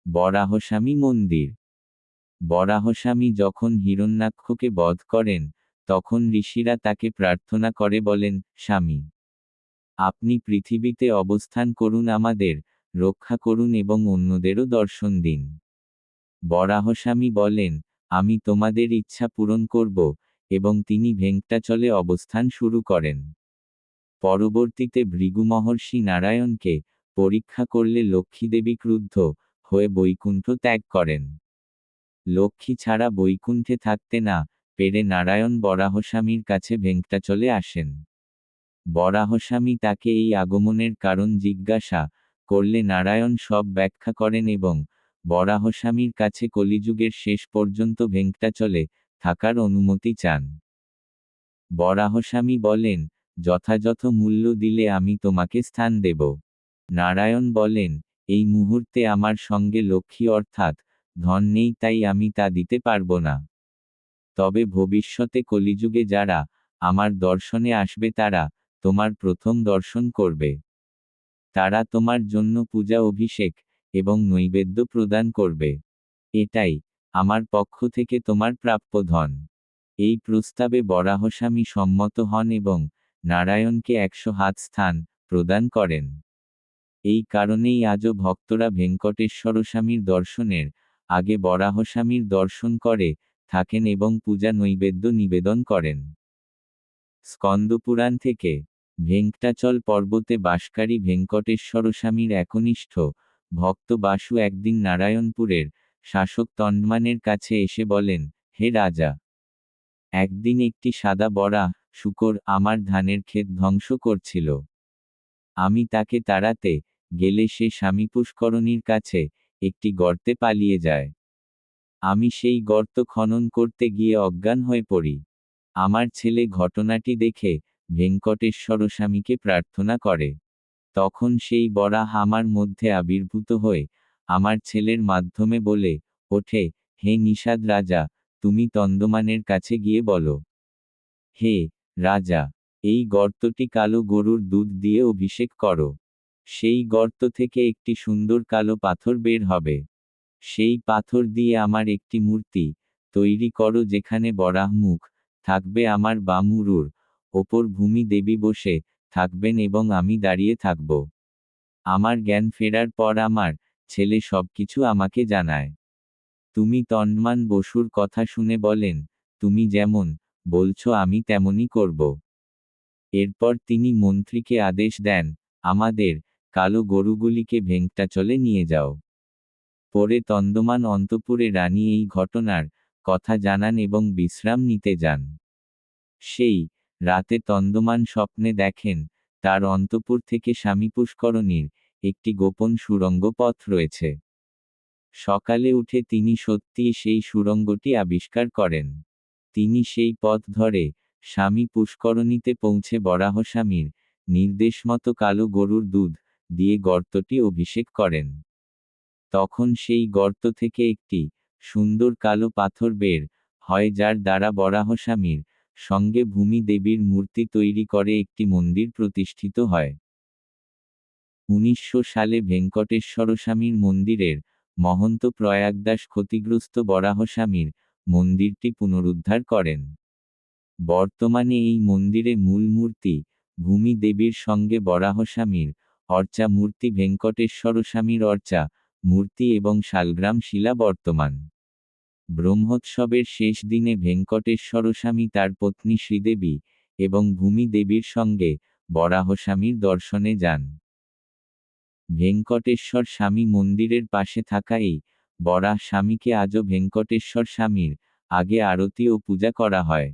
বরাহস্বামী মন্দির। বরাহস্বামী যখন হিরণ্যাক্ষকে বধ করেন, তখন ঋষিরা তাকে প্রার্থনা করে বলেন, স্বামী, আপনি পৃথিবীতে অবস্থান করুন, আমাদের রক্ষা করুন এবং অন্যদেরও দর্শন দিন। বরাহস্বামী বলেন, আমি তোমাদের ইচ্ছা পূরণ করব, এবং তিনি ভেঙ্কটাচলে অবস্থান শুরু করেন। পরবর্তীতে ভৃগু মহর্ষি নারায়ণকে পরীক্ষা করলে লক্ষ্মীদেবী ক্রুদ্ধ হয়ে বৈকুণ্ঠ ত্যাগ করেন। লক্ষ্মী ছাড়া বৈকুণ্ঠে থাকতে না পেরে নারায়ণ বরাহস্বামীর কাছে ভেঙ্কটাচলে আসেন। বরাহস্বামী তাকে এই আগমনের কারণ জিজ্ঞাসা করলে নারায়ণ সব ব্যাখ্যা করেন এবং বরাহস্বামীর কাছে কলিযুগের শেষ পর্যন্ত ভেঙ্কটাচলে থাকার অনুমতি চান। বরাহস্বামী বলেন, যথাযথ মূল্য দিলে আমি তোমাকে স্থান দেব। নারায়ণ বলেন, এই মুহূর্তে আমার সঙ্গে লক্ষ্মী অর্থাৎ ধন নেই, তাই আমি তা দিতে পারব না। তবে ভবিষ্যতে কলিযুগে যারা আমার দর্শনে আসবে তারা তোমার প্রথম দর্শন করবে। তারা তোমার জন্য পূজা অভিষেক এবং নৈবেদ্য প্রদান করবে। এটাই আমার পক্ষ থেকে তোমার প্রাপ্য ধন। এই প্রস্তাবে বরাহস্বামী সম্মত হন এবং নারায়ণকে 100 হাত স্থান প্রদান করেন। এই কারণেই আজও ভক্তরা ভেঙ্কটেশ্বরস্বামীর দর্শনের আগে বরাহস্বামীর দর্শন করে থাকেন এবং পূজা নৈবেদ্য নিবেদন করেন। স্কন্দপুরাণ থেকে। ভেঙ্কটাচল পর্বতে বাসকারী ভেঙ্কটেশ্বরস্বামীর একনিষ্ঠ ভক্ত বাসু একদিন নারায়ণপুরের শাসক তন্ডমানের কাছে এসে বলেন, হে রাজা, একদিন একটি সাদা বরাহ শূকর আমার ধানের ক্ষেত ধ্বংস করছিল। আমি তাকে তাড়াতে গেলে সে স্বামী পুষ্করণীর কাছে একটি গর্তে পালিয়ে যায়। আমি সেই গর্ত খনন করতে গিয়ে অজ্ঞান হয়ে পড়ি। আমার ছেলে ঘটনাটি দেখে ভেঙ্কটেশ্বরস্বামীকে প্রার্থনা করে। তখন সেই বরাহ আমার মধ্যে আবির্ভূত হয়ে আমার ছেলের মাধ্যমে বলে ওঠে, হে নিষাদ রাজা, তুমি তন্দমানের কাছে গিয়ে বলো, হে রাজা, এই গর্তটি কালো গরুর দুধ দিয়ে অভিষেক করো। সেই গর্ত থেকে একটি সুন্দর কালো পাথর বের হবে। সেই পাথর দিয়ে আমার একটি মূর্তি তৈরি করো, যেখানে বরাহ মুখ থাকবে আমার বাম উরুর ওপর, ভূমি দেবী বসে থাকবেন এবং আমি দাঁড়িয়ে থাকব। আমার জ্ঞান ফেরার পর আমার ছেলে সবকিছু আমাকে জানায়। তুমি তন্ডমান বসুর কথা শুনে বলেন, তুমি যেমন বলছো আমি তেমনই করব। এরপর তিনি মন্ত্রীকে আদেশ দেন, আমাদের কালো গরুগুলিকে ভেঙ্কটাচলে নিয়ে যাও। পরে তন্দমান অন্তঃপুরে রানী এই ঘটনার কথা জানান এবং বিশ্রাম নিতে যান। সেই রাতে তন্দমান স্বপ্নে দেখেন, তার অন্তঃপুর থেকে স্বামী পুষ্করণীর একটি গোপন সুড়ঙ্গ পথ রয়েছে। সকালে উঠে তিনি সত্যিই সেই সুড়ঙ্গটি আবিষ্কার করেন। তিনি সেই পথ ধরে স্বামী পুষ্করণীতে পৌঁছে বরাহস্বামীর নির্দেশমতো কালো গরুর দুধ দিয়ে গর্তটি অভিষেক করেন। তখন সেই গর্ত থেকে একটি সুন্দর কালো পাথর বের হয়, যার দ্বারা বরাহস্বামীর সঙ্গে ভূমি দেবীর মূর্তি তৈরি করে একটি মন্দির প্রতিষ্ঠিত হয়। 1900 সালে ভেঙ্কটেশ্বরস্বামীর মন্দিরের মহন্ত প্রয়াগদাস ক্ষতিগ্রস্ত বরাহস্বামীর মন্দিরটি পুনরুদ্ধার করেন। বর্তমানে এই মন্দিরে মূল মূর্তি ভূমি দেবীর সঙ্গে বরাহস্বামীর অর্চা মূর্তি, ভেঙ্কটেশ্বরস্বামীর অর্চা মূর্তি এবং শালগ্রাম শিলা বর্তমান। ব্রহ্মোৎসবের শেষ দিনে ভেঙ্কটেশ্বরস্বামী তার পত্নী শ্রীদেবী এবং ভূমি দেবীর সঙ্গে বরাহস্বামীর দর্শনে যান। ভেঙ্কটেশ্বর স্বামী মন্দিরের পাশে থাকা এই বরাহ স্বামীকে আজও ভেঙ্কটেশ্বর স্বামীর আগে আরতি ও পূজা করা হয়।